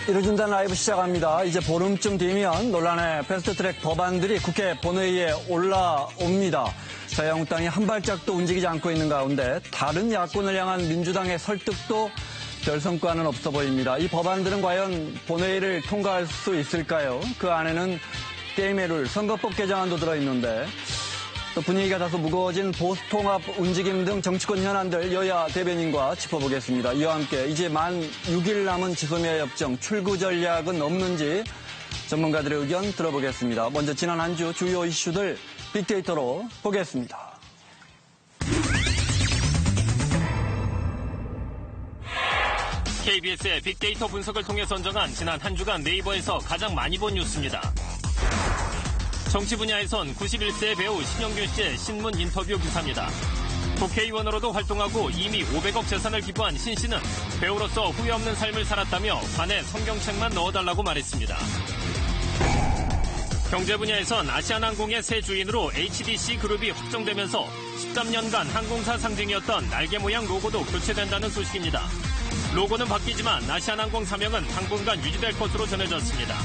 이루준단 라이브 시작합니다. 이제 보름쯤 뒤면 논란의 패스트트랙 법안들이 국회 본회의에 올라옵니다. 자유한국당이 한 발짝도 움직이지 않고 있는 가운데 다른 야권을 향한 민주당의 설득도 별 성과는 없어 보입니다. 이 법안들은 과연 본회의를 통과할 수 있을까요? 그 안에는 게임의 룰, 선거법 개정안도 들어있는데 또 분위기가 다소 무거워진 보수통합 움직임 등 정치권 현안들 여야 대변인과 짚어보겠습니다. 이와 함께 이제 만 6일 남은 지소미아 협정 출구 전략은 없는지 전문가들의 의견 들어보겠습니다. 먼저 지난 한 주 주요 이슈들 빅데이터로 보겠습니다. KBS의 빅데이터 분석을 통해 선정한 지난 한 주간 네이버에서 가장 많이 본 뉴스입니다. 정치 분야에선 91세 배우 신영균 씨의 신문 인터뷰 기사입니다. 국회의원으로도 활동하고 이미 500억 재산을 기부한 신 씨는 배우로서 후회 없는 삶을 살았다며 반에 성경책만 넣어달라고 말했습니다. 경제 분야에선 아시아나항공의 새 주인으로 HDC 그룹이 확정되면서 13년간 항공사 상징이었던 날개 모양 로고도 교체된다는 소식입니다. 로고는 바뀌지만 아시아나항공 사명은 당분간 유지될 것으로 전해졌습니다.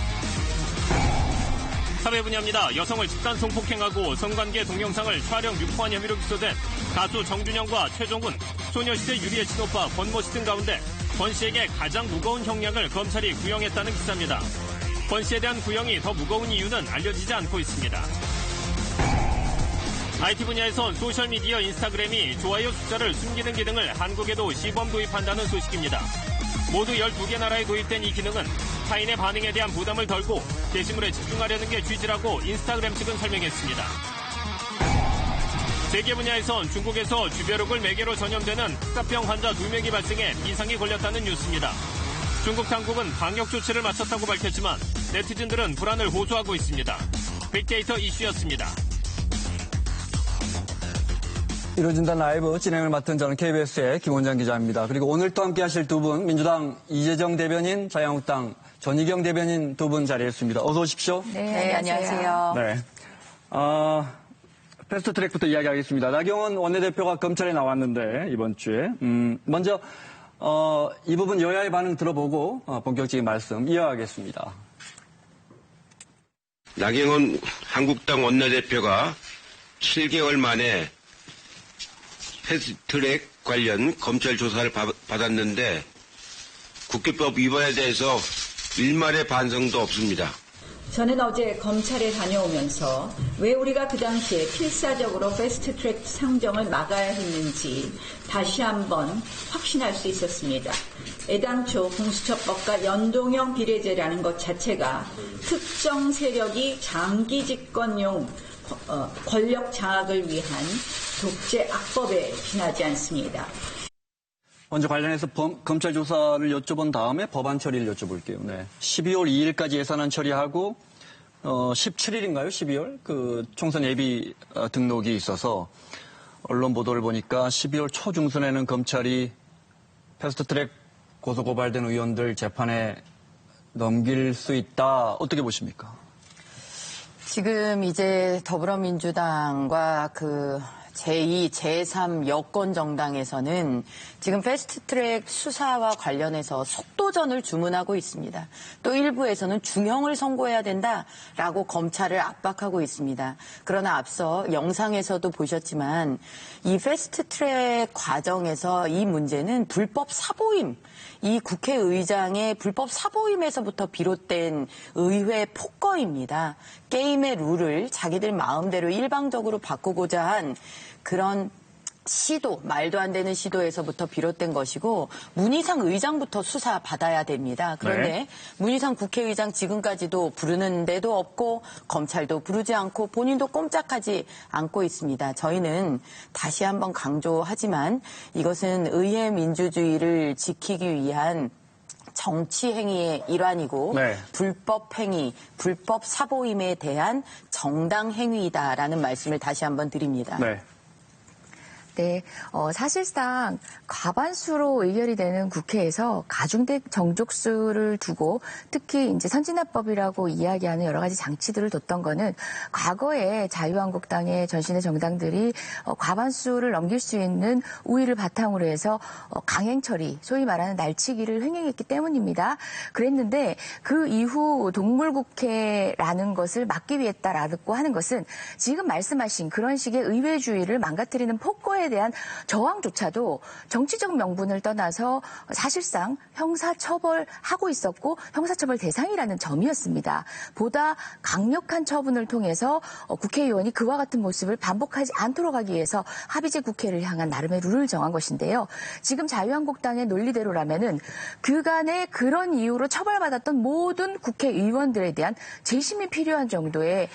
사회 분야입니다. 여성을 집단 성폭행하고 성관계 동영상을 촬영 유포한 혐의로 기소된 가수 정준영과 최종훈, 소녀시대 유리의 친오빠 권모 씨 등 가운데 권 씨에게 가장 무거운 형량을 검찰이 구형했다는 기사입니다. 권 씨에 대한 구형이 더 무거운 이유는 알려지지 않고 있습니다. IT 분야에선 소셜미디어 인스타그램이 좋아요 숫자를 숨기는 기능을 한국에도 시범 도입한다는 소식입니다. 모두 12개 나라에 도입된 이 기능은 타인의 반응에 대한 부담을 덜고 게시물에 집중하려는 게 취지라고 인스타그램 측은 설명했습니다. 재계 분야에선 중국에서 주벼룩을 매개로 전염되는 흑사병 환자 2명이 발생해 비상이 걸렸다는 뉴스입니다. 중국 당국은 방역 조치를 마쳤다고 밝혔지만 네티즌들은 불안을 호소하고 있습니다. 빅데이터 이슈였습니다. 이루어진단 라이브 진행을 맡은 저는 KBS의 김원장 기자입니다. 그리고 오늘 또 함께 하실 두 분, 민주당 이재정 대변인, 자유한국당 전희경 대변인 두 분 자리했습니다. 어서 오십시오. 네, 안녕하세요. 네. 패스트트랙부터 이야기하겠습니다. 나경원 원내대표가 검찰에 나왔는데 이번 주에 먼저 이 부분 여야의 반응 들어보고 본격적인 말씀 이어가겠습니다. 나경원 한국당 원내대표가 7개월 만에 패스트트랙 관련 검찰 조사를 받았는데 국회법 위반에 대해서 일말의 반성도 없습니다. 저는 어제 검찰에 다녀오면서 왜 우리가 그 당시에 필사적으로 패스트트랙 상정을 막아야 했는지 다시 한번 확신할 수 있었습니다. 애당초 공수처법과 연동형 비례제라는 것 자체가 특정 세력이 장기 집권용 권력 장악을 위한 독재 악법에 지나지 않습니다. 먼저 관련해서 검찰 조사를 여쭤본 다음에 법안 처리를 여쭤볼게요. 네. 12월 2일까지 예산안 처리하고 17일인가요? 12월? 그 총선 예비 등록이 있어서 언론 보도를 보니까 12월 초중순에는 검찰이 패스트트랙 고소고발된 의원들 재판에 넘길 수 있다. 어떻게 보십니까? 지금 이제 더불어민주당과 그 제2, 제3 여권 정당에서는 지금 패스트트랙 수사와 관련해서 속도전을 주문하고 있습니다. 또 일부에서는 중형을 선고해야 된다라고 검찰을 압박하고 있습니다. 그러나 앞서 영상에서도 보셨지만 이 패스트트랙 과정에서 이 문제는 불법 사보임, 이 국회의장의 불법 사보임에서부터 비롯된 의회 폭거입니다. 게임의 룰을 자기들 마음대로 일방적으로 바꾸고자 한 그런 시도, 말도 안 되는 시도에서부터 비롯된 것이고 문희상 의장부터 수사받아야 됩니다. 그런데 네. 문희상 국회의장 지금까지도 부르는 데도 없고 검찰도 부르지 않고 본인도 꼼짝하지 않고 있습니다. 저희는 다시 한번 강조하지만 이것은 의회 민주주의를 지키기 위한 정치 행위의 일환이고 네. 불법 행위, 불법 사보임에 대한 정당 행위이다라는 말씀을 다시 한번 드립니다. 네. 네, 사실상 과반수로 의결이 되는 국회에서 가중된 정족수를 두고 특히 이제 선진화법이라고 이야기하는 여러 가지 장치들을 뒀던 거는 과거에 자유한국당의 전신의 정당들이 과반수를 넘길 수 있는 우위를 바탕으로 해서 강행 처리, 소위 말하는 날치기를 횡행했기 때문입니다. 그랬는데 그 이후 동물국회라는 것을 막기 위했다라고 하는 것은 지금 말씀하신 그런 식의 의회주의를 망가뜨리는 폭거에 대한 저항조차도 정치적 명분을 떠나서 사실상 형사처벌하고 있었고 형사처벌 대상이라는 점이었습니다. 보다 강력한 처분을 통해서 국회의원이 그와 같은 모습을 반복하지 않도록 하기 위해서 합의제 국회를 향한 나름의 룰을 정한 것인데요. 지금 자유한국당의 논리대로라면은 그간의 그런 이유로 처벌받았던 모든 국회의원들에 대한 재심이 필요한 정도의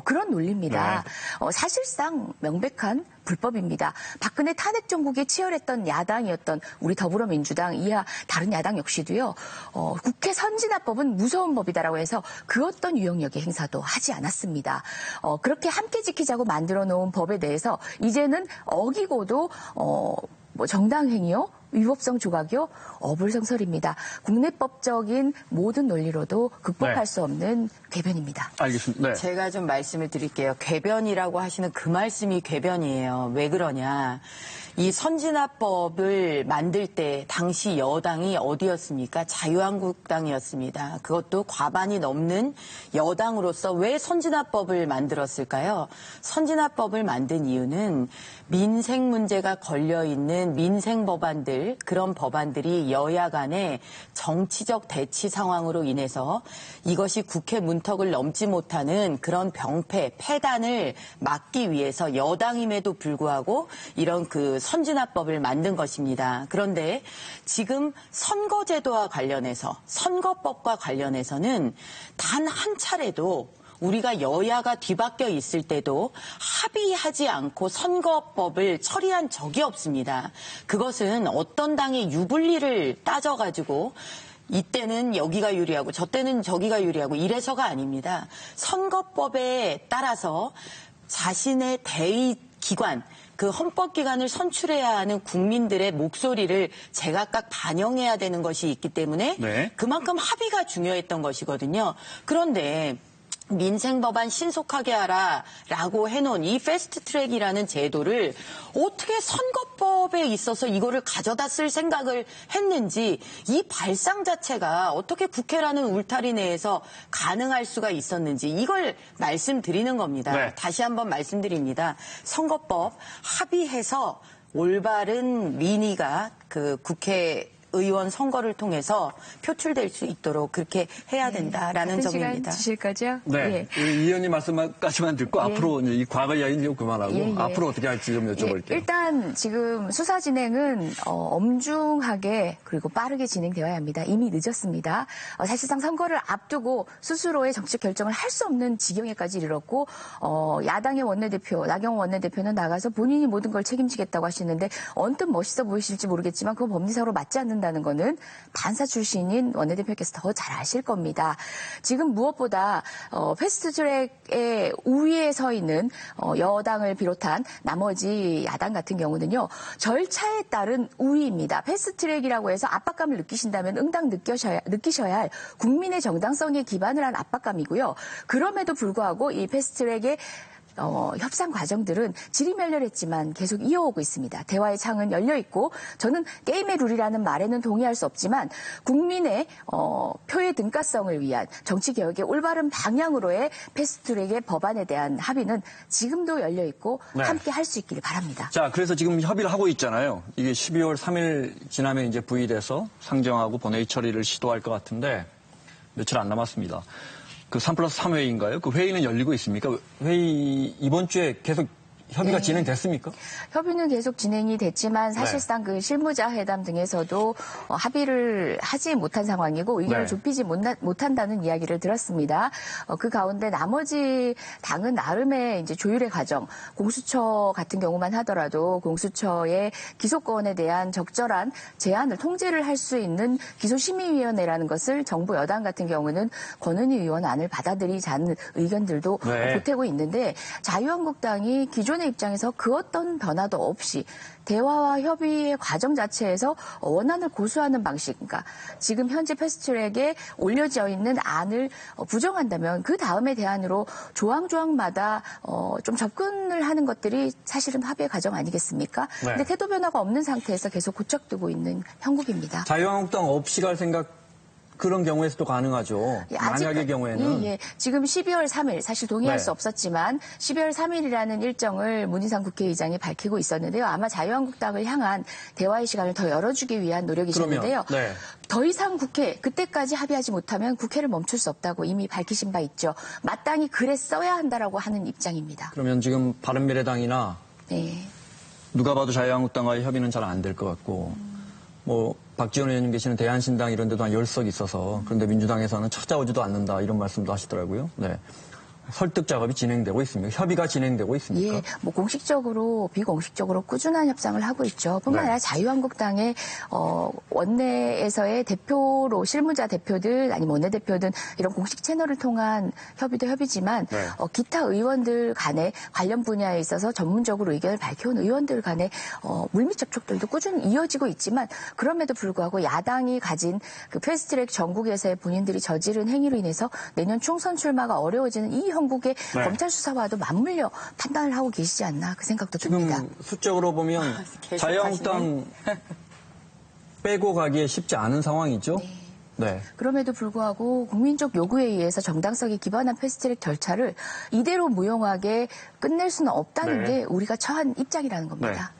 그런 논리입니다. 사실상 명백한 불법입니다. 박근혜 탄핵 정국에 치열했던 야당이었던 우리 더불어민주당 이하 다른 야당 역시도요. 국회 선진화법은 무서운 법이다라고 해서 그 어떤 유형력의 행사도 하지 않았습니다. 그렇게 함께 지키자고 만들어 놓은 법에 대해서 이제는 어기고도 정당 행위요, 위법성 조각이요, 어불성설입니다. 국내법적인 모든 논리로도 극복할 수 없는 궤변입니다. 알겠습니다. 네. 제가 좀 말씀을 드릴게요. 궤변이라고 하시는 그 말씀이 궤변이에요. 왜 그러냐. 이 선진화법을 만들 때 당시 여당이 어디였습니까? 자유한국당이었습니다. 그것도 과반이 넘는 여당으로서 왜 선진화법을 만들었을까요? 선진화법을 만든 이유는 민생 문제가 걸려있는 민생 법안들, 그런 법안들이 여야 간의 정치적 대치 상황으로 인해서 이것이 국회 문턱을 넘지 못하는 그런 병폐, 폐단을 막기 위해서 여당임에도 불구하고 이런 그 선진화법을 만든 것입니다. 그런데 지금 선거제도와 관련해서, 선거법과 관련해서는 단 한 차례도 우리가 여야가 뒤바뀌어 있을 때도 합의하지 않고 선거법을 처리한 적이 없습니다. 그것은 어떤 당의 유불리를 따져가지고 이때는 여기가 유리하고 저때는 저기가 유리하고 이래서가 아닙니다. 선거법에 따라서 자신의 대의 기관, 그 헌법기관을 선출해야 하는 국민들의 목소리를 제각각 반영해야 되는 것이 있기 때문에 그만큼 합의가 중요했던 것이거든요. 그런데 민생법안 신속하게 하라라고 해놓은 이 패스트트랙이라는 제도를 어떻게 선거법에 있어서 이거를 가져다 쓸 생각을 했는지 이 발상 자체가 어떻게 국회라는 울타리 내에서 가능할 수가 있었는지 이걸 말씀드리는 겁니다. 다시 한번 말씀드립니다. 선거법 합의해서 올바른 민의가 그 국회 의원 선거를 통해서 표출될 수 있도록 그렇게 해야 된다라는 점입니다. 시간 주실 거죠? 네. 이 의원님 말씀까지만 듣고 앞으로 이 과거 이야기는 좀 그만하고 앞으로 어떻게 할지 좀 여쭤볼게요. 일단 지금 수사 진행은 엄중하게 그리고 빠르게 진행되어야 합니다. 이미 늦었습니다. 사실상 선거를 앞두고 스스로의 정책 결정을 할 수 없는 지경에까지 이르렀고 야당의 원내대표, 나경원 원내대표는 나가서 본인이 모든 걸 책임지겠다고 하시는데 언뜻 멋있어 보이실지 모르겠지만 그건 법리상으로 맞지 않는다는 거는 판사 출신인 원내대표께서 더 잘 아실 겁니다. 지금 무엇보다 패스트트랙의 우위에 서 있는 여당을 비롯한 나머지 야당 같은 경우는요. 절차에 따른 우위입니다. 패스트트랙이라고 해서 압박감을 느끼신다면 응당 느끼셔야 할 국민의 정당성에 기반을 한 압박감이고요. 그럼에도 불구하고 이 패스트트랙의 협상 과정들은 지리멸렬했지만 계속 이어오고 있습니다. 대화의 창은 열려 있고 저는 게임의 룰이라는 말에는 동의할 수 없지만 국민의 표의 등가성을 위한 정치개혁의 올바른 방향으로의 패스트트랙의 법안에 대한 합의는 지금도 열려 있고 함께 할 수 있기를 바랍니다. 자, 그래서 지금 협의를 하고 있잖아요. 이게 12월 3일 지나면 이제 부의돼서 상정하고 본회의 처리를 시도할 것 같은데 며칠 안 남았습니다. 그 3+3 회의인가요? 그 회의는 열리고 있습니까? 회의 이번 주에 계속 협의가 진행됐습니까? 협의는 계속 진행이 됐지만 사실상 그 실무자 회담 등에서도 합의를 하지 못한 상황이고 의견을 좁히지 못한다는 이야기를 들었습니다. 그 가운데 나머지 당은 나름의 이제 조율의 과정, 공수처 같은 경우만 하더라도 공수처의 기소권에 대한 적절한 제한을 통제를 할 수 있는 기소심의위원회라는 것을 정부 여당 같은 경우는 권은희 의원 안을 받아들이지 않는 의견들도 보태고 있는데 자유한국당이 기존 언론의 입장에서 그 어떤 변화도 없이 대화와 협의의 과정 자체에서 원안을 고수하는 방식, 그러니까 지금 현재 패스트트랙에 올려져 있는 안을 부정한다면 그 다음의 대안으로 조항조항마다 좀 접근을 하는 것들이 사실은 합의의 과정 아니겠습니까? 네. 근데 태도 변화가 없는 상태에서 계속 고착되고 있는 형국입니다. 자유한국당 없이 갈 생각 그런 경우에서도 가능하죠. 예, 만약의 경우에는. 예. 지금 12월 3일 사실 동의할 네. 수 없었지만 12월 3일이라는 일정을 문희상 국회의장이 밝히고 있었는데요. 아마 자유한국당을 향한 대화의 시간을 더 열어주기 위한 노력이셨는데요. 그러면, 네. 더 이상 그때까지 합의하지 못하면 국회를 멈출 수 없다고 이미 밝히신 바 있죠. 마땅히 글에 써야 한다라고 하는 입장입니다. 그러면 지금 바른미래당이나 네. 누가 봐도 자유한국당과의 협의는 잘 안 될 것 같고 뭐 박지원 의원님 계시는 대한신당 이런 데도 한 10석 있어서 그런데 민주당에서는 찾아오지도 않는다 이런 말씀도 하시더라고요. 네. 설득 작업이 진행되고 있습니까? 협의가 진행되고 있습니까? 예, 뭐 공식적으로 비공식적으로 꾸준한 협상을 하고 있죠. 뿐만 네. 아니라 자유한국당의 원내에서의 대표로 실무자 대표들 아니면 원내대표든 이런 공식 채널을 통한 협의도 협의지만 네. 기타 의원들 간에 관련 분야에 있어서 전문적으로 의견을 밝혀온 의원들 간에 물밑 접촉들도 꾸준히 이어지고 있지만 그럼에도 불구하고 야당이 가진 그 패스트트랙 전국에서의 본인들이 저지른 행위로 인해서 내년 총선 출마가 어려워지는 이 형국의 네. 검찰 수사와도 맞물려 판단을 하고 계시지 않나 그 생각도 듭니다. 지금 수적으로 보면 계속 자유한국당 빼고 가기에 쉽지 않은 상황이죠. 네. 그럼에도 불구하고 국민적 요구에 의해서 정당성에 기반한 패스트트랙 절차를 이대로 무용하게 끝낼 수는 없다는 네. 게 우리가 처한 입장이라는 겁니다.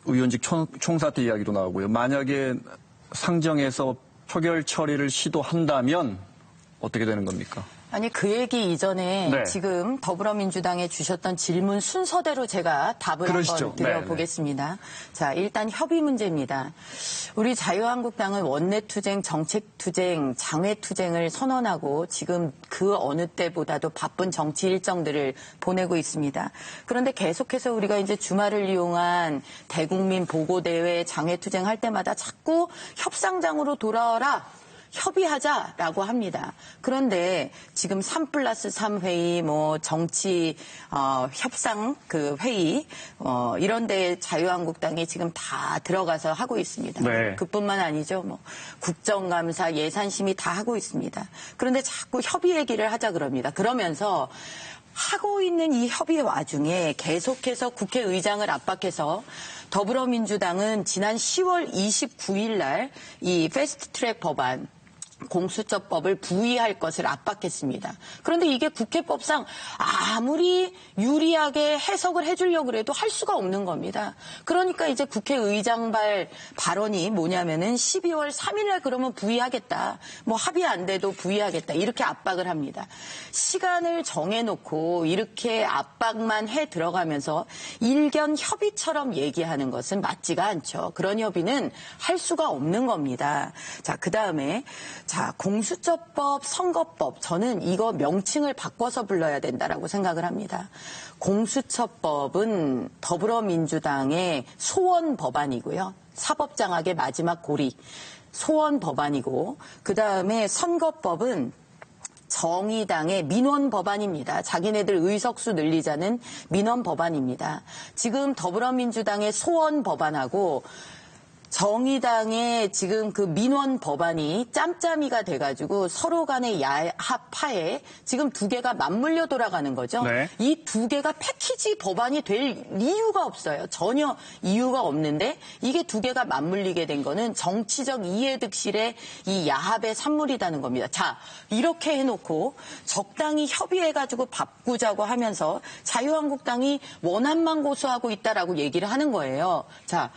의원직 총사퇴 이야기도 나오고요. 만약에 상정해서 표결 처리를 시도한다면 어떻게 되는 겁니까? 아니 그 얘기 이전에 네. 지금 더불어민주당에 주셨던 질문 순서대로 제가 답을 그러시죠. 한번 드려보겠습니다. 자, 일단 협의 문제입니다. 우리 자유한국당은 원내투쟁, 정책투쟁, 장외투쟁을 선언하고 지금 그 어느 때보다도 바쁜 정치 일정들을 보내고 있습니다. 그런데 계속해서 우리가 이제 주말을 이용한 대국민 보고대회, 장외투쟁 할 때마다 자꾸 협상장으로 돌아와라. 협의하자라고 합니다. 그런데 지금 3+3 회의, 뭐 정치 협상 그 회의 이런 데 자유한국당이 지금 다 들어가서 하고 있습니다. 네. 그뿐만 아니죠. 뭐 국정감사, 예산심의 다 하고 있습니다. 그런데 자꾸 협의 얘기를 하자 그럽니다. 그러면서 하고 있는 이 협의 와중에 계속해서 국회의장을 압박해서 더불어민주당은 지난 10월 29일 날 이 패스트트랙 법안 공수처법을 부의할 것을 압박했습니다. 그런데 이게 국회법상 아무리 유리하게 해석을 해주려고 해도 할 수가 없는 겁니다. 그러니까 이제 국회의장발 발언이 뭐냐면은 12월 3일날 그러면 부의하겠다. 뭐 합의 안 돼도 부의하겠다. 이렇게 압박을 합니다. 시간을 정해놓고 이렇게 압박만 해 들어가면서 일견 협의처럼 얘기하는 것은 맞지가 않죠. 그런 협의는 할 수가 없는 겁니다. 자, 그다음에 자, 공수처법, 선거법, 저는 이거 명칭을 바꿔서 불러야 된다라고 생각을 합니다. 공수처법은 더불어민주당의 소원 법안이고요. 사법장악의 마지막 고리, 소원 법안이고, 그 다음에 선거법은 정의당의 민원 법안입니다. 자기네들 의석수 늘리자는 민원 법안입니다. 지금 더불어민주당의 소원 법안하고 정의당의 지금 그 민원 법안이 짬짬이가 돼가지고 서로 간의 야합하에 지금 두 개가 맞물려 돌아가는 거죠. 네. 이 두 개가 패키지 법안이 될 이유가 없어요. 전혀 이유가 없는데 이게 두 개가 맞물리게 된 거는 정치적 이해득실의 이 야합의 산물이라는 겁니다. 자, 이렇게 해놓고 적당히 협의해가지고 바꾸자고 하면서 자유한국당이 원안만 고수하고 있다라고 얘기를 하는 거예요. 자,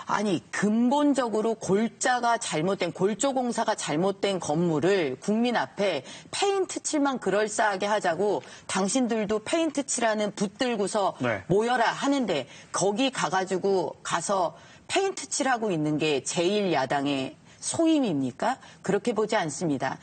아니 근본적으로 골자가 잘못된 골조공사가 잘못된 건물을 국민 앞에 페인트 칠만 그럴싸하게 하자고 당신들도 페인트 칠하는 붓 들고서 네. 모여라 하는데 거기 가가지고 가서 페인트 칠하고 있는 게 제1야당의 소임입니까? 그렇게 보지 않습니다.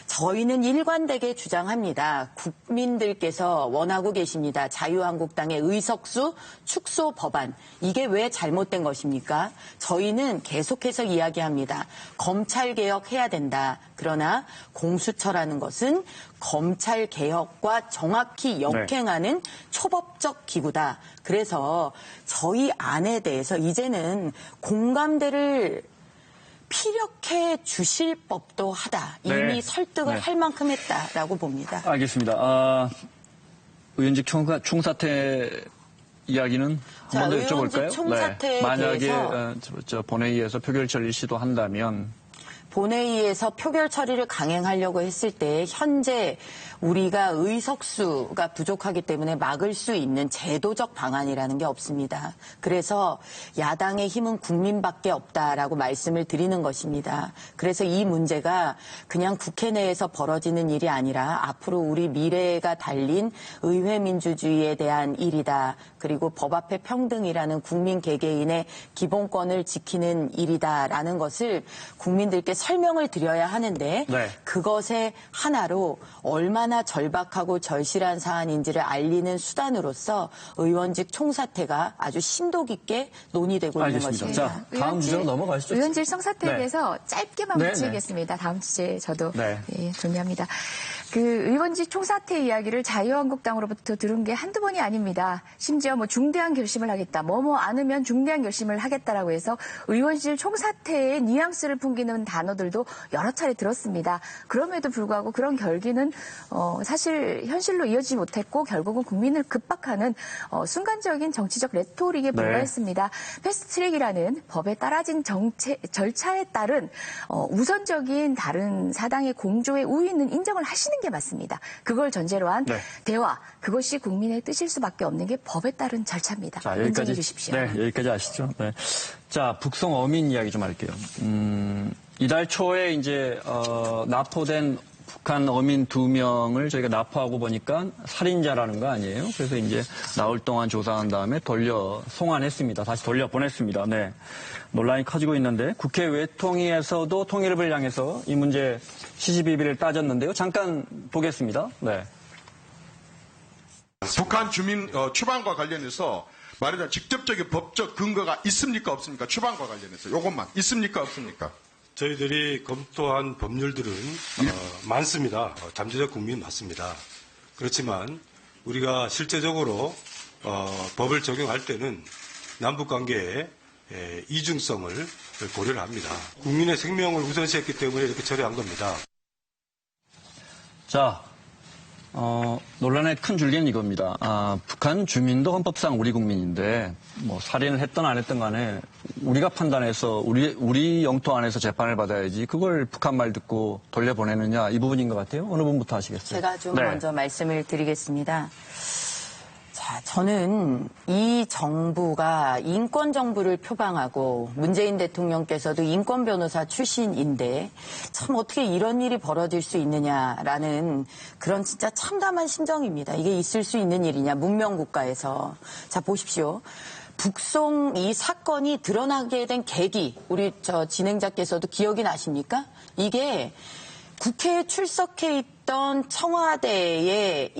저희는 일관되게 주장합니다. 국민들께서 원하고 계십니다. 자유한국당의 의석수 축소 법안. 이게 왜 잘못된 것입니까? 저희는 계속해서 이야기합니다. 검찰개혁 해야 된다. 그러나 공수처라는 것은 검찰개혁과 정확히 역행하는 초법적 기구다. 그래서 저희 안에 대해서 이제는 공감대를 피력해 주실 법도 하다. 이미 설득을 할 만큼 했다라고 봅니다. 알겠습니다. 의원직 총사퇴 이야기는 한 번 더 여쭤볼까요? 의원직 총사퇴에 만약에 대해서 본회의에서 표결 처리 시도한다면 본회의에서 표결 처리를 강행하려고 했을 때 현재 우리가 의석수가 부족하기 때문에 막을 수 있는 제도적 방안이라는 게 없습니다. 그래서 야당의 힘은 국민밖에 없다라고 말씀을 드리는 것입니다. 그래서 이 문제가 그냥 국회 내에서 벌어지는 일이 아니라 앞으로 우리 미래가 달린 의회 민주주의에 대한 일이다. 그리고 법 앞에 평등이라는 국민 개개인의 기본권을 지키는 일이다라는 것을 국민들께 설명을 드려야 하는데 그것의 하나로 얼마나 절박하고 절실한 사안인지를 알리는 수단으로서 의원직 총사퇴가 아주 심도 깊게 논의되고 있는 것입니다. 자, 다음 주제로 넘어가시죠. 의원직 총사퇴에 대해서 짧게만 묻히겠습니다. 다음 주제 저도 동의합니다. 그 의원직 총사퇴 이야기를 자유한국당으로부터 들은 게 한두 번이 아닙니다. 심지어 뭐 중대한 결심을 하겠다, 뭐뭐 않으면 중대한 결심을 하겠다라고 해서 의원직 총사퇴의 뉘앙스를 풍기는 단어들도 여러 차례 들었습니다. 그럼에도 불구하고 그런 결기는 사실 현실로 이어지지 못했고 결국은 국민을 급박하는 순간적인 정치적 레토릭에 불과했습니다. 패스트트랙이라는 법에 따라진 절차에 따른 우선적인 다른 사당의 공조의 우위는 인정을 하시는 게 맞습니다. 그걸 전제로 한 대화, 그것이 국민의 뜻일 수밖에 없는 게 법에 따른 절차입니다. 자, 인정해 주십시오. 네, 여기까지 아시죠? 네. 자, 북송 어민 이야기 좀 할게요. 이달 초에 이제 납포된 북한 어민 2명을 저희가 납포하고 보니까 살인자라는 거 아니에요? 그래서 이제 나흘 동안 조사한 다음에 송환했습니다. 다시 돌려보냈습니다. 네. 논란이 커지고 있는데 국회 외통위에서도 통일부를 향해서 이 문제 시시비비를 따졌는데요. 잠깐 보겠습니다. 네. 북한 주민 추방과 관련해서 말하자면 직접적인 법적 근거가 있습니까 없습니까? 추방과 관련해서 이것만 있습니까 없습니까? 저희들이 검토한 법률들은 많습니다. 잠재적 국민 맞습니다. 그렇지만 우리가 실제적으로 법을 적용할 때는 남북관계의 이중성을 고려를 합니다. 국민의 생명을 우선시했기 때문에 이렇게 처리한 겁니다. 자, 논란의 큰 줄기는 이겁니다. 북한 주민도 헌법상 우리 국민인데 뭐 살인을 했든 안 했든 간에 우리가 판단해서 우리 영토 안에서 재판을 받아야지 그걸 북한 말 듣고 돌려보내느냐 이 부분인 것 같아요. 어느 분부터 하시겠어요? 제가 좀 먼저 말씀을 드리겠습니다. 자, 저는 이 정부가 인권 정부를 표방하고 문재인 대통령께서도 인권 변호사 출신인데 참 어떻게 이런 일이 벌어질 수 있느냐라는 그런 진짜 참담한 심정입니다. 이게 있을 수 있는 일이냐, 문명 국가에서. 자, 보십시오. 북송 이 사건이 드러나게 된 계기, 우리 진행자께서도 기억이 나십니까? 이게 국회에 출석해 있던 청와대의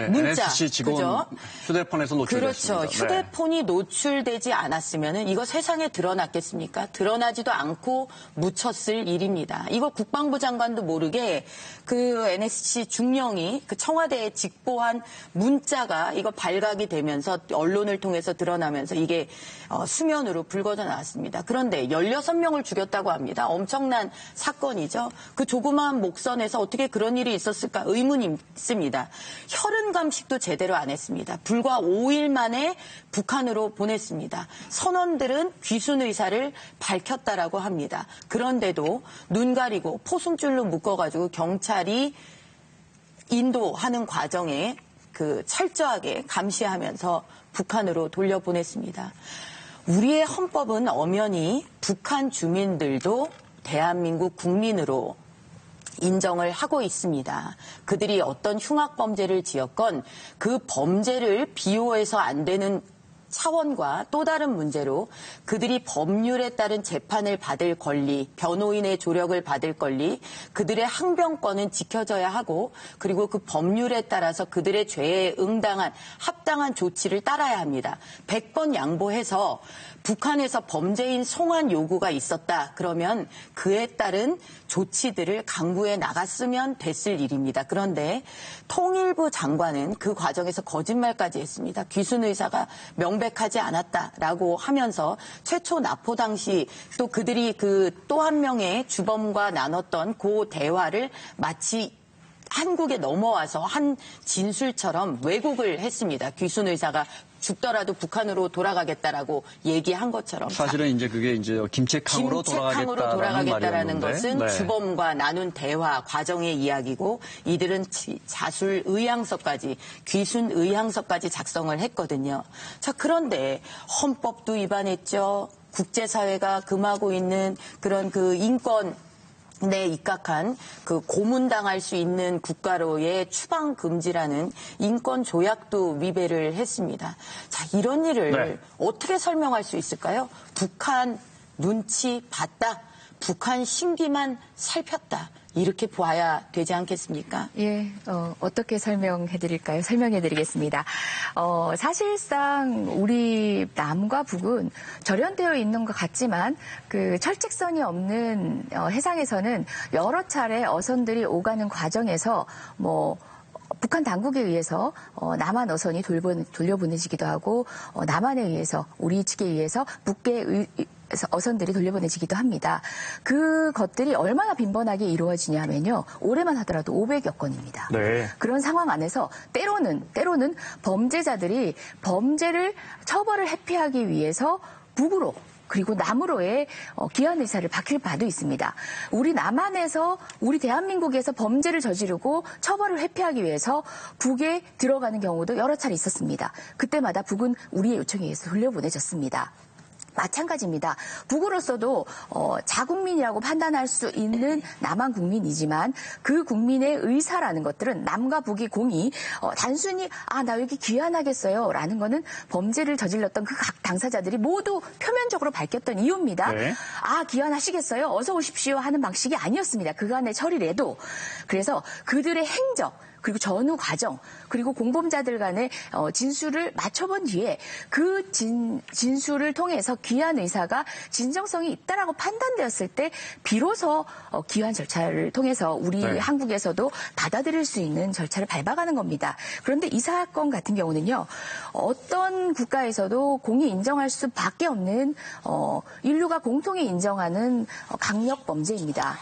문자, NSC 직원 그죠? 휴대폰에서 노출됐습니다. 그렇죠. 휴대폰이 노출되지 않았으면 이거 세상에 드러났겠습니까? 드러나지도 않고 묻혔을 일입니다. 이거 국방부 장관도 모르게 그 NSC 중령이 그 청와대에 직보한 문자가 이거 발각이 되면서 언론을 통해서 드러나면서 이게 수면으로 불거져 나왔습니다. 그런데 16명을 죽였다고 합니다. 엄청난 사건이죠. 그 조그마한 목선에서 어떻게 그런 일이 있었을까 의문이 있습니다. 혈흔 감식도 제대로 안 했습니다. 불과 5일 만에 북한으로 보냈습니다. 선원들은 귀순 의사를 밝혔다라고 합니다. 그런데도 눈 가리고 포승줄로 묶어가지고 경찰이 인도하는 과정에 철저하게 감시하면서 북한으로 돌려보냈습니다. 우리의 헌법은 엄연히 북한 주민들도 대한민국 국민으로 인정을 하고 있습니다. 그들이 어떤 흉악범죄를 지었건 그 범죄를 비호해서 안 되는 차원과 또 다른 문제로 그들이 법률에 따른 재판을 받을 권리, 변호인의 조력을 받을 권리, 그들의 항변권은 지켜져야 하고 그리고 그 법률에 따라서 그들의 죄에 응당한 합당한 조치를 따라야 합니다. 100번 양보해서 북한에서 범죄인 송환 요구가 있었다. 그러면 그에 따른 조치들을 강구해 나갔으면 됐을 일입니다. 그런데 통일부 장관은 그 과정에서 거짓말까지 했습니다. 귀순 의사가 명백하지 않았다라고 하면서 최초 납포 당시 또 그들이 그 또 한 명의 주범과 나눴던 그 대화를 마치 한국에 넘어와서 한 진술처럼 왜곡을 했습니다. 귀순 의사가 죽더라도 북한으로 돌아가겠다라고 얘기한 것처럼 사실은 이제 그게 이제 김책항으로 돌아가겠다라는 것은 네. 주범과 나눈 대화 과정의 이야기고 이들은 자술 의향서까지 귀순 의향서까지 작성을 했거든요. 자, 그런데 헌법도 위반했죠. 국제사회가 금하고 있는 그런 그 인권 네, 입각한 그 고문당할 수 있는 국가로의 추방 금지라는 인권 조약도 위배를 했습니다. 자, 이런 일을 네. 어떻게 설명할 수 있을까요? 북한 눈치 봤다. 북한 심기만 살폈다. 이렇게 봐야 되지 않겠습니까? 예, 어떻게 설명해드릴까요? 설명해드리겠습니다. 사실상 우리 남과 북은 절연되어 있는 것 같지만 그 철책선이 없는 해상에서는 여러 차례 어선들이 오가는 과정에서 북한 당국에 의해서 남한 어선이 돌려보내지기도 하고 남한에 의해서 우리 측에 의해서 북에 어선들이 돌려보내지기도 합니다. 그 것들이 얼마나 빈번하게 이루어지냐면요. 올해만 하더라도 500여 건입니다. 네. 그런 상황 안에서 때로는 범죄자들이 범죄를 처벌을 회피하기 위해서 북으로 그리고 남으로의 귀환 의사를 밝힐 바도 있습니다. 우리 남한에서 우리 대한민국에서 범죄를 저지르고 처벌을 회피하기 위해서 북에 들어가는 경우도 여러 차례 있었습니다. 그때마다 북은 우리의 요청에 의해서 돌려보내졌습니다. 마찬가지입니다. 북으로서도 자국민이라고 판단할 수 있는 남한 국민이지만 그 국민의 의사라는 것들은 남과 북이 공히 단순히 나 여기 귀환하겠어요 라는 거는 범죄를 저질렀던 그 각 당사자들이 모두 표면적으로 밝혔던 이유입니다. 네. 귀환하시겠어요? 어서 오십시오 하는 방식이 아니었습니다. 그간의 처리래도. 그래서 그들의 행적 그리고 전후 과정 그리고 공범자들 간의 진술을 맞춰본 뒤에 그 진술을 통해서 귀환 의사가 진정성이 있다라고 판단되었을 때 비로소 귀환 절차를 통해서 우리 네. 한국에서도 받아들일 수 있는 절차를 밟아가는 겁니다. 그런데 이 사건 같은 경우는요. 어떤 국가에서도 공히 인정할 수밖에 없는 인류가 공통히 인정하는 강력 범죄입니다.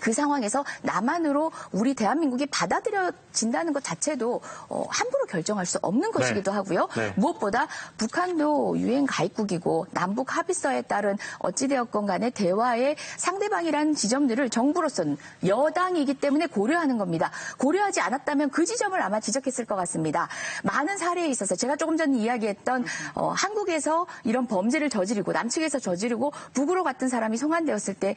그 상황에서 남한으로 우리 대한민국이 받아들여진다는 것 자체도 함부로 결정할 수 없는 것이기도 하고요. 네. 무엇보다 북한도 유엔 가입국이고 남북 합의서에 따른 어찌되었건 간에 대화의 상대방이라는 지점들을 정부로서는 여당이기 때문에 고려하는 겁니다. 고려하지 않았다면 그 지점을 아마 지적했을 것 같습니다. 많은 사례에 있어서 제가 조금 전에 이야기했던 한국에서 이런 범죄를 저지르고 남측에서 저지르고 북으로 갔던 사람이 송환되었을 때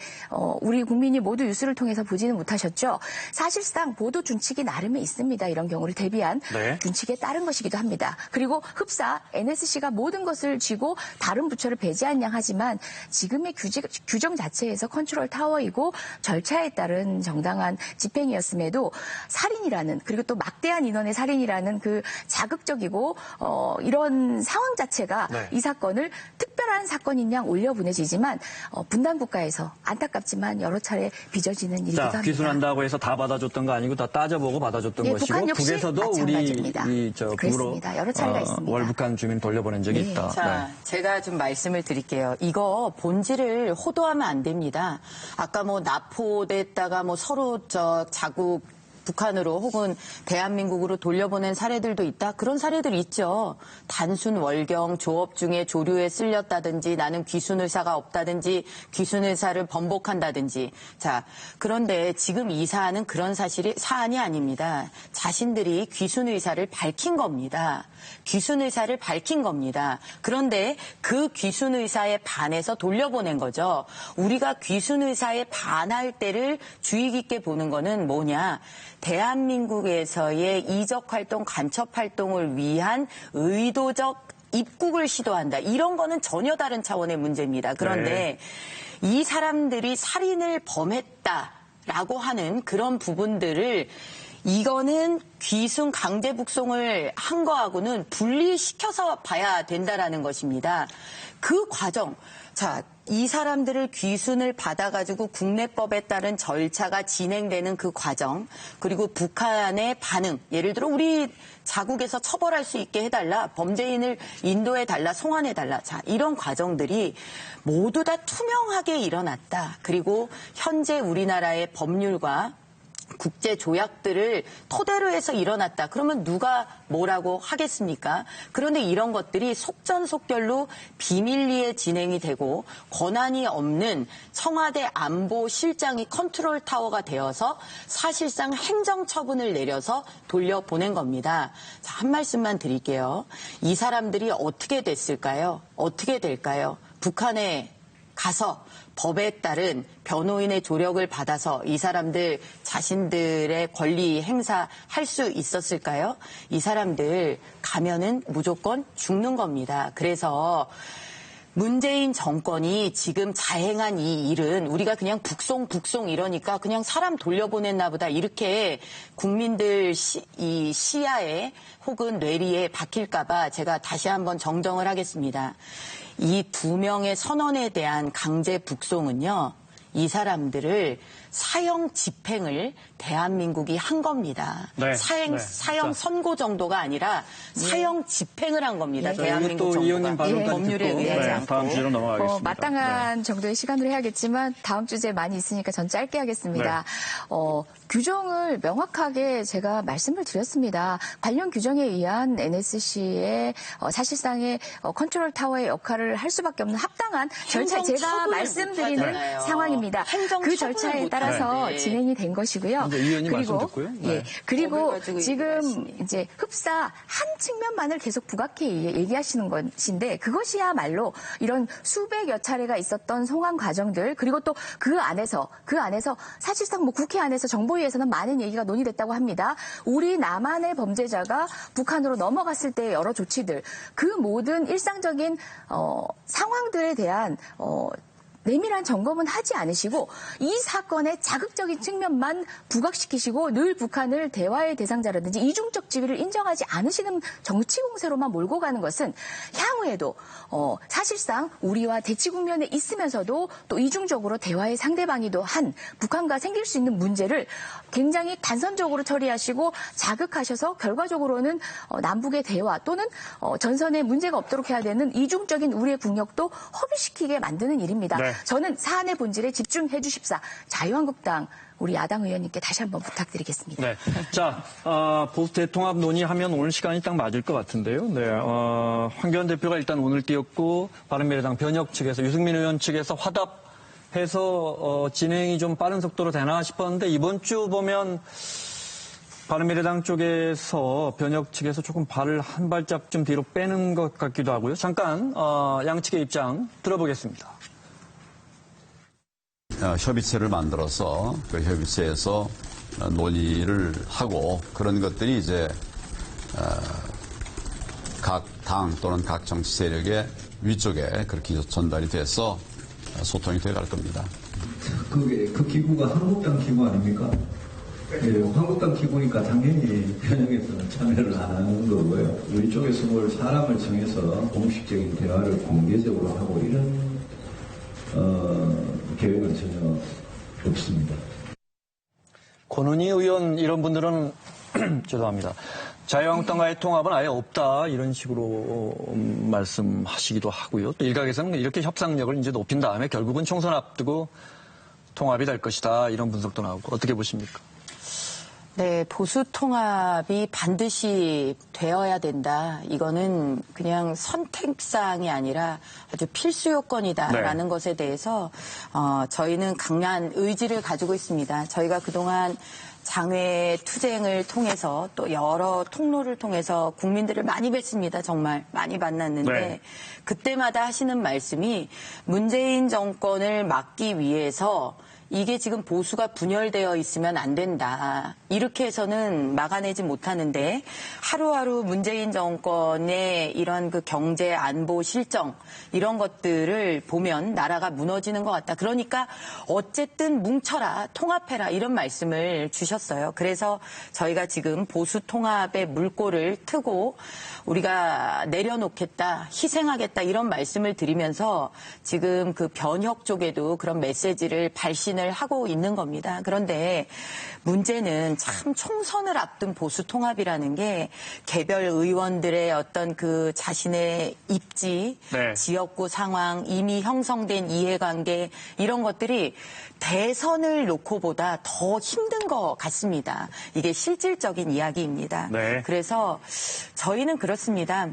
우리 국민이 모두 뉴스를 통해서 보지는 못하셨죠. 사실상 보도 준칙이 나름에 있습니다. 이런 경우를 대비한 네. 준칙에 따른 것이기도 합니다. 그리고 흡사 NSC가 모든 것을 쥐고 다른 부처를 배제한 양 하지만 지금의 규정 자체에서 컨트롤 타워이고 절차에 따른 정당한 집행이었음에도 살인이라는 그리고 또 막대한 인원의 살인이라는 그 자극적이고 이런 상황 자체가 네. 이 사건을 특별한 사건인 양 올려보내지지만 분단 국가에서 안타깝지만 여러 차례 빚어지는 일이기도 자, 합니다. 귀순한다고 해서 다 받아줬던 거 아니고 다 따져보고 받아줬던 예, 것이고 북한 역시 북에서도 마찬가지입니다. 우리 북으로 그렇습니다. 여러 차례가 있습니다. 월북한 주민 돌려보낸 적이 네. 있다. 자, 제가 좀 말씀을 드릴게요. 이거 본질을 호도하면 안 됩니다. 아까 납포됐다가 서로 자국 북한으로 혹은 대한민국으로 돌려보낸 사례들도 있다. 그런 사례들이 있죠. 단순 월경, 조업 중에 조류에 쓸렸다든지 나는 귀순 의사가 없다든지 귀순 의사를 번복한다든지. 자, 그런데 지금 이 사안은 그런 사안이 아닙니다. 자신들이 귀순 의사를 밝힌 겁니다. 귀순 의사를 밝힌 겁니다. 그런데 그 귀순 의사에 반해서 돌려보낸 거죠. 우리가 귀순 의사에 반할 때를 주의 깊게 보는 거는 뭐냐. 대한민국에서의 이적 활동, 간첩 활동을 위한 의도적 입국을 시도한다. 이런 거는 전혀 다른 차원의 문제입니다. 그런데 이 사람들이 살인을 범했다라고 하는 그런 부분들을 이거는 귀순 강제 북송을 한 거하고는 분리시켜서 봐야 된다라는 것입니다. 그 과정, 자, 이 사람들을 귀순을 받아가지고 국내법에 따른 절차가 진행되는 그 과정, 그리고 북한의 반응, 예를 들어 우리 자국에서 처벌할 수 있게 해달라, 범죄인을 인도해달라, 송환해달라, 자, 이런 과정들이 모두 다 투명하게 일어났다. 그리고 현재 우리나라의 법률과 국제 조약들을 토대로 해서 일어났다. 그러면 누가 뭐라고 하겠습니까? 그런데 이런 것들이 속전속결로 비밀리에 진행이 되고 권한이 없는 청와대 안보실장이 컨트롤 타워가 되어서 사실상 행정처분을 내려서 돌려보낸 겁니다. 자, 한 말씀만 드릴게요. 이 사람들이 어떻게 됐을까요? 어떻게 될까요? 북한에 가서 법에 따른 변호인의 조력을 받아서 이 사람들 자신들의 권리 행사할 수 있었을까요? 이 사람들 가면은 무조건 죽는 겁니다. 그래서 문재인 정권이 지금 자행한 이 일은 우리가 그냥 북송 이러니까 그냥 사람 돌려보냈나 보다 이렇게 국민들 이 시야에 혹은 뇌리에 박힐까 봐 제가 다시 한번 정정을 하겠습니다. 이 2명의 선원에 대한 강제 북송은요. 이 사람들을 사형 집행을 대한민국이 한 겁니다. 네. 사형 선고 정도가 아니라 사형 집행을 한 겁니다. 네. 대한민국 의원님 정부가 법률에 의하지 않고. 다음 주제로 넘어가겠습니다. 마땅한 정도의 시간으로 해야겠지만 다음 주제 많이 있으니까 전 짧게 하겠습니다. 규정을 명확하게 제가 말씀을 드렸습니다. 관련 규정에 의한 NSC의 사실상의 컨트롤 타워의 역할을 할 수밖에 없는 합당한 절차 제가 말씀드리는 상황입니다. 그 절차에 따라서 진행이 된 것이고요. 의원님 말씀 그리고 듣고요. 그리고 지금 이제 흡사 한 측면만을 계속 부각해 얘기하시는 것인데 그것이야말로 이런 수백여 차례가 있었던 송환 과정들 그리고 또 그 안에서 사실상 뭐 국회 안에서 정보위에서는 많은 얘기가 논의됐다고 합니다. 우리 남한의 범죄자가 북한으로 넘어갔을 때의 여러 조치들 그 모든 일상적인 상황들에 대한 내밀한 점검은 하지 않으시고 이 사건의 자극적인 측면만 부각시키시고 늘 북한을 대화의 대상자라든지 이중적 지위를 인정하지 않으시는 정치 공세로만 몰고 가는 것은 향후에도 사실상 우리와 대치 국면에 있으면서도 또 이중적으로 대화의 상대방이도 한 북한과 생길 수 있는 문제를 굉장히 단선적으로 처리하시고 자극하셔서 결과적으로는 남북의 대화 또는 전선에 문제가 없도록 해야 되는 이중적인 우리의 국력도 허비시키게 만드는 일입니다. 네. 저는 사안의 본질에 집중해 주십사. 자유한국당 우리 야당 의원님께 다시 한번 부탁드리겠습니다. 네. 자, 보수 대통합 논의하면 오늘 시간이 딱 맞을 것 같은데요. 네. 황교안 대표가 일단 오늘 띄웠고 바른미래당 변혁 측에서 유승민 의원 측에서 화답해서 진행이 좀 빠른 속도로 되나 싶었는데 이번 주 보면 바른미래당 쪽에서 변혁 측에서 조금 발을 한 발짝 좀 뒤로 빼는 것 같기도 하고요. 잠깐 양측의 입장 들어보겠습니다. 협의체를 만들어서 그 협의체에서 논의를 하고 그런 것들이 이제 각 당 또는 각 정치 세력의 위쪽에 그렇게 전달이 돼서 소통이 돼갈 겁니다. 그 기구가 한국당 기구 아닙니까? 예, 한국당 기구니까 당연히 변형에서는 참여를 안 하는 거고요. 우리 쪽에서 뭘 사람을 정해서 공식적인 대화를 공개적으로 하고 이런 계획은 전혀 없습니다. 권은희 의원 이런 분들은 죄송합니다. 자유한국당과의 통합은 아예 없다 이런 식으로 말씀하시기도 하고요. 또 일각에서는 이렇게 협상력을 이제 높인 다음에 결국은 총선 앞두고 통합이 될 것이다 이런 분석도 나오고 어떻게 보십니까? 네, 보수 통합이 반드시 되어야 된다. 이거는 그냥 선택사항이 아니라 아주 필수 요건이다라는 것에 대해서 저희는 강한 의지를 가지고 있습니다. 저희가 그동안 장외 투쟁을 통해서 또 여러 통로를 통해서 국민들을 많이 뵀습니다. 정말 많이 만났는데 그때마다 하시는 말씀이 문재인 정권을 막기 위해서 이게 지금 보수가 분열되어 있으면 안 된다. 이렇게 해서는 막아내지 못하는데 하루하루 문재인 정권의 이런 그 경제 안보 실정 이런 것들을 보면 나라가 무너지는 것 같다. 그러니까 어쨌든 뭉쳐라, 통합해라 이런 말씀을 주셨어요. 그래서 저희가 지금 보수 통합의 물꼬를 트고 우리가 내려놓겠다, 희생하겠다 이런 말씀을 드리면서 지금 그 변혁 쪽에도 그런 메시지를 발신을 하고 있는 겁니다. 그런데 문제는 참 총선을 앞둔 보수 통합이라는 게 개별 의원들의 어떤 그 자신의 입지, 네. 지역구 상황, 이미 형성된 이해관계 이런 것들이 대선을 놓고보다 더 힘든 것 같습니다. 이게 실질적인 이야기입니다. 네. 그래서 저희는 그렇습니다.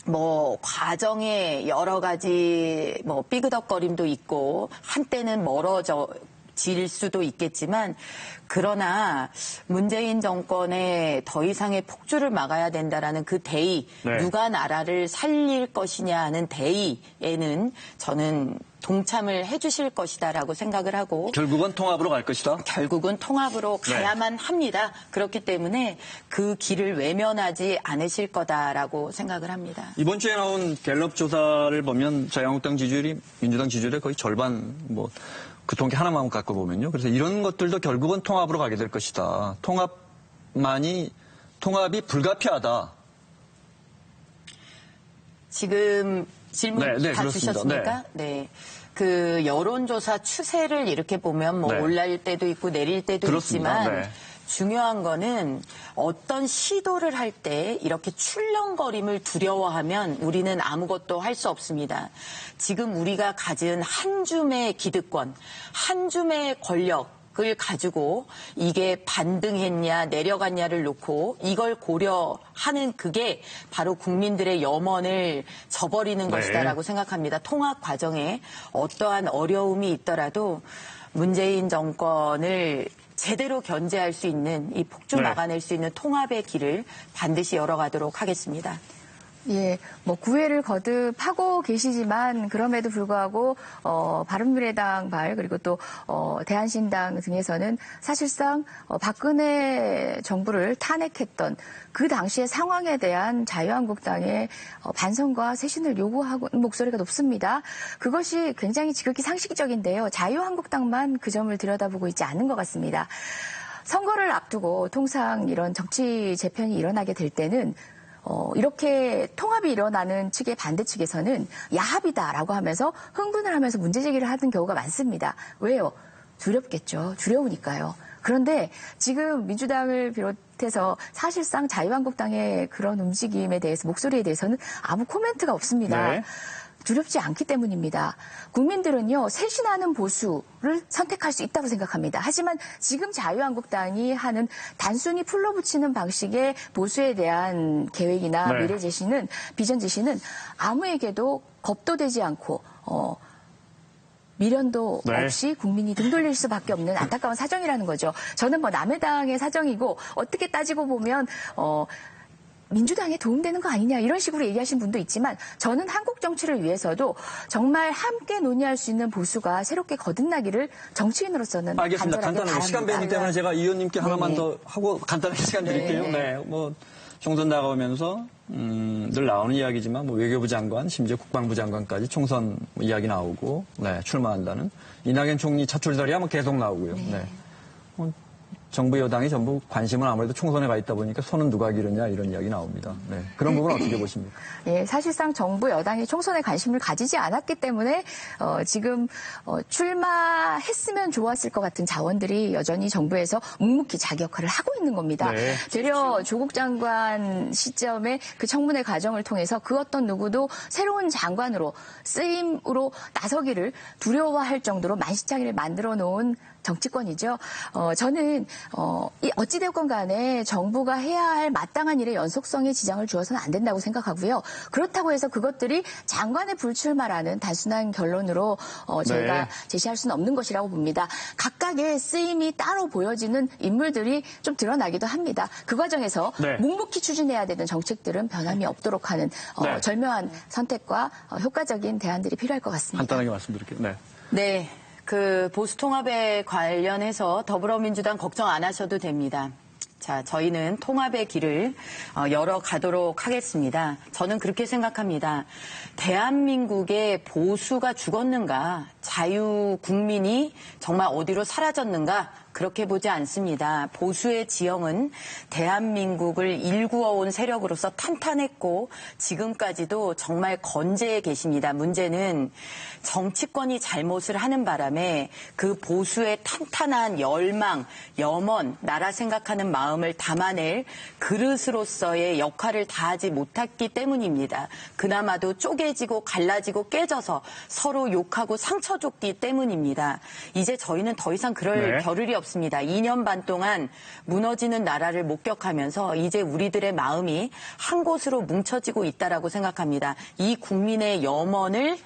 뭐 과정에 여러 가지 뭐 삐그덕거림도 있고 한때는 멀어질 수도 있겠지만 그러나 문재인 정권의 더 이상의 폭주를 막아야 된다라는 그 대의, 네. 누가 나라를 살릴 것이냐 하는 대의에는 저는 동참을 해주실 것이다라고 생각을 하고 결국은 통합으로 갈 것이다. 결국은 통합으로 네. 가야만 합니다. 그렇기 때문에 그 길을 외면하지 않으실 거다라고 생각을 합니다. 이번 주에 나온 갤럽 조사를 보면 자유한국당 지지율이 민주당 지지율의 거의 절반 뭐 그 통계 하나만 갖고 보면요. 그래서 이런 것들도 결국은 통합으로 가게 될 것이다. 통합이 불가피하다. 지금 질문 네, 다 그렇습니다. 주셨습니까? 네. 그 여론조사 추세를 이렇게 보면 뭐 네. 올라올 때도 있고 내릴 때도 그렇습니다. 있지만 네. 중요한 거는 어떤 시도를 할 때 이렇게 출렁거림을 두려워하면 우리는 아무것도 할 수 없습니다. 지금 우리가 가진 한 줌의 기득권, 한 줌의 권력을 가지고 이게 반등했냐 내려갔냐를 놓고 이걸 고려하는 그게 바로 국민들의 염원을 저버리는 것이다라고 생각합니다. 통합 과정에 어떠한 어려움이 있더라도 문재인 정권을 제대로 견제할 수 있는 이 폭주 막아낼 수 있는 통합의 길을 반드시 열어가도록 하겠습니다. 예, 뭐 구애를 거듭하고 계시지만 그럼에도 불구하고 바른미래당 그리고 또 대한신당 등에서는 사실상 박근혜 정부를 탄핵했던 그 당시의 상황에 대한 자유한국당의 반성과 쇄신을 요구하고 목소리가 높습니다. 그것이 굉장히 지극히 상식적인데요. 자유한국당만 그 점을 들여다보고 있지 않은 것 같습니다. 선거를 앞두고 통상 이런 정치 재편이 일어나게 될 때는 이렇게 통합이 일어나는 측의 반대 측에서는 야합이다라고 하면서 흥분을 하면서 문제 제기를 하는 경우가 많습니다. 왜요? 두렵겠죠. 두려우니까요. 그런데 지금 민주당을 비롯해서 사실상 자유한국당의 그런 움직임에 대해서 목소리에 대해서는 아무 코멘트가 없습니다. 네. 두렵지 않기 때문입니다. 국민들은요, 쇄신하는 보수를 선택할 수 있다고 생각합니다. 하지만 지금 자유한국당이 하는 단순히 풀러붙이는 방식의 보수에 대한 계획이나 미래 제시는, 비전 제시는 아무에게도 겁도 되지 않고, 미련도 없이 국민이 등 돌릴 수밖에 없는 안타까운 사정이라는 거죠. 저는 뭐 남의 당의 사정이고, 어떻게 따지고 보면, 민주당에 도움되는 거 아니냐 이런 식으로 얘기하시는 분도 있지만 저는 한국 정치를 위해서도 정말 함께 논의할 수 있는 보수가 새롭게 거듭나기를 정치인으로서는 알겠습니다. 간단하게 시간 배기 때문에 제가 이 의원님께 하나만 더 하고 간단하게 시간 드릴게요. 네, 뭐 총선 다가오면서 늘 나오는 이야기지만 뭐 외교부 장관, 심지어 국방부 장관까지 총선 이야기 나오고 출마한다는 이낙연 총리 차출자리 하면 계속 나오고요. 정부 여당이 전부 관심은 아무래도 총선에 가 있다 보니까 손은 누가 기르냐 이런 이야기 나옵니다. 네. 그런 부분 어떻게 보십니까? 예, 사실상 정부 여당이 총선에 관심을 가지지 않았기 때문에 지금 출마했으면 좋았을 것 같은 자원들이 여전히 정부에서 묵묵히 자기 역할을 하고 있는 겁니다. 네. 되려 조국 장관 시점에 그 청문회 과정을 통해서 그 어떤 누구도 새로운 장관으로 쓰임으로 나서기를 두려워할 정도로 만시창이를 만들어 놓은 정치권이죠. 저는 어찌되었건 간에 정부가 해야 할 마땅한 일의 연속성에 지장을 주어서는 안 된다고 생각하고요. 그렇다고 해서 그것들이 장관의 불출마라는 단순한 결론으로 저희가 제시할 수는 없는 것이라고 봅니다. 각각의 쓰임이 따로 보여지는 인물들이 좀 드러나기도 합니다. 그 과정에서 묵묵히 추진해야 되는 정책들은 변함이 없도록 하는 절묘한 선택과 효과적인 대안들이 필요할 것 같습니다. 간단하게 말씀드릴게요. 네. 그 보수 통합에 관련해서 더불어민주당 걱정 안 하셔도 됩니다. 자, 저희는 통합의 길을 열어가도록 하겠습니다. 저는 그렇게 생각합니다. 대한민국의 보수가 죽었는가? 자유 국민이 정말 어디로 사라졌는가? 그렇게 보지 않습니다. 보수의 지형은 대한민국을 일구어온 세력으로서 탄탄했고 지금까지도 정말 건재해 계십니다. 문제는 정치권이 잘못을 하는 바람에 그 보수의 탄탄한 열망, 염원, 나라 생각하는 마음을 담아낼 그릇으로서의 역할을 다하지 못했기 때문입니다. 그나마도 쪼개지고 갈라지고 깨져서 서로 욕하고 상처 줬기 때문입니다. 이제 저희는 더 이상 그럴 겨를이 없습니다. 2년 반 동안 무너지는 나라를 목격하면서 이제 우리들의 마음이 한 곳으로 뭉쳐지고 있다라고 생각합니다. 이 국민의 염원을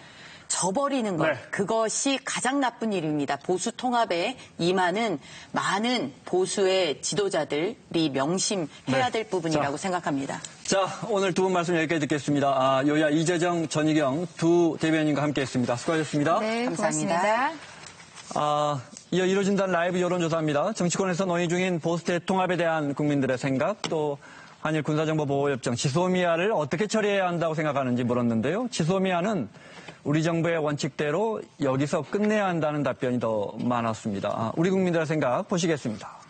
저버리는 것, 그것이 가장 나쁜 일입니다. 보수 통합에 임하는 많은 보수의 지도자들이 명심해야 될 부분이라고 생각합니다. 자, 오늘 두 분 말씀 여기까지 듣겠습니다. 여야 이재정, 전희경 두 대변인과 함께했습니다. 수고하셨습니다. 네, 감사합니다. 이어 이루어진다는 라이브 여론조사입니다. 정치권에서 논의 중인 보수 대통합에 대한 국민들의 생각, 또 한일 군사정보보호협정 지소미아를 어떻게 처리해야 한다고 생각하는지 물었는데요. 지소미아는 우리 정부의 원칙대로 여기서 끝내야 한다는 답변이 더 많았습니다. 우리 국민들의 생각 보시겠습니다.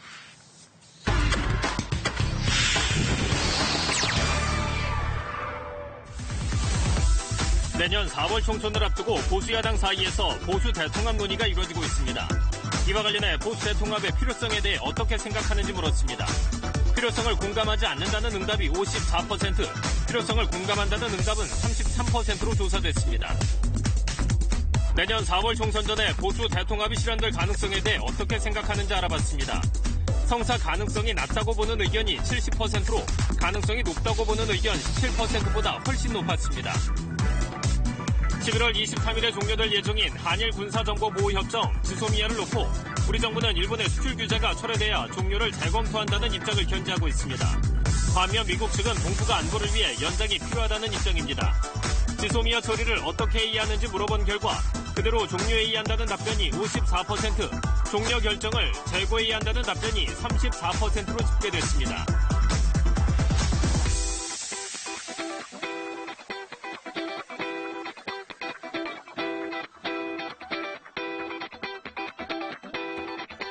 내년 4월 총선을 앞두고 보수야당 사이에서 보수 대통합 논의가 이루어지고 있습니다. 이와 관련해 보수 대통합의 필요성에 대해 어떻게 생각하는지 물었습니다. 필요성을 공감하지 않는다는 응답이 54%, 필요성을 공감한다는 응답은 33%로 조사됐습니다. 내년 4월 총선 전에 보수 대통합이 실현될 가능성에 대해 어떻게 생각하는지 알아봤습니다. 성사 가능성이 낮다고 보는 의견이 70%로 가능성이 높다고 보는 의견 17%보다 훨씬 높았습니다. 11월 23일에 종료될 예정인 한일 군사정보보호협정 지소미아를 놓고 우리 정부는 일본의 수출 규제가 철회돼야 종료를 재검토한다는 입장을 견지하고 있습니다. 반면 미국 측은 동북아 안보를 위해 연장이 필요하다는 입장입니다. 지소미아 처리를 어떻게 이해하는지 물어본 결과 그대로 종료해야 한다는 답변이 54%, 종료 결정을 재고해야 한다는 답변이 34%로 집계됐습니다.